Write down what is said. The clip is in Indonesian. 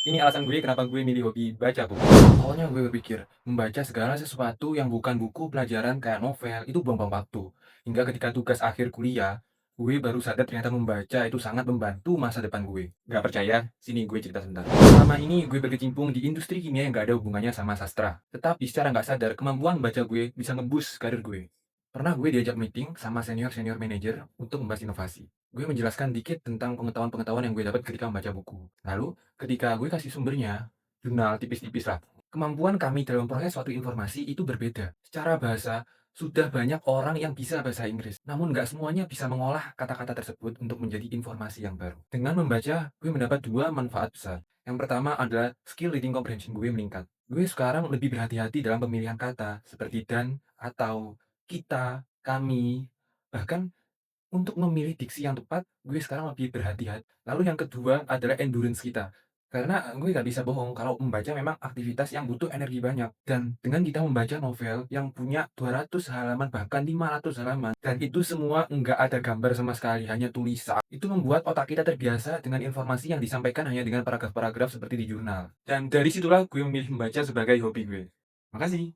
Ini alasan gue kenapa gue milih hobi baca buku. Awalnya gue berpikir, membaca segala sesuatu yang bukan buku pelajaran kayak novel, itu buang-buang waktu. Hingga ketika tugas akhir kuliah, gue baru sadar ternyata membaca itu sangat membantu masa depan gue. Gak percaya? Sini gue cerita sebentar. Selama ini gue berkecimpung di industri kimia yang gak ada hubungannya sama sastra. Tetapi secara gak sadar, kemampuan baca gue bisa ngebus karir gue. Pernah gue diajak meeting sama senior-senior manajer untuk membahas inovasi. Gue menjelaskan dikit tentang pengetahuan-pengetahuan yang gue dapat ketika membaca buku. Lalu, ketika gue kasih sumbernya, jurnal tipis-tipis lah. Kemampuan kami dalam proses suatu informasi itu berbeda. Secara bahasa, sudah banyak orang yang bisa bahasa Inggris. Namun nggak semuanya bisa mengolah kata-kata tersebut untuk menjadi informasi yang baru. Dengan membaca, gue mendapat dua manfaat besar. Yang pertama adalah skill reading comprehension gue meningkat. Gue sekarang lebih berhati-hati dalam pemilihan kata, seperti dan, atau, kita, kami, bahkan untuk memilih diksi yang tepat, gue sekarang lebih berhati-hati. Lalu yang kedua adalah endurance kita. Karena gue gak bisa bohong kalau membaca memang aktivitas yang butuh energi banyak. Dan dengan kita membaca novel yang punya 200 halaman bahkan 500 halaman. Dan itu semua nggak ada gambar sama sekali, hanya tulisan. Itu membuat otak kita terbiasa dengan informasi yang disampaikan hanya dengan paragraf-paragraf seperti di jurnal. Dan dari situlah gue memilih membaca sebagai hobi gue. Makasih.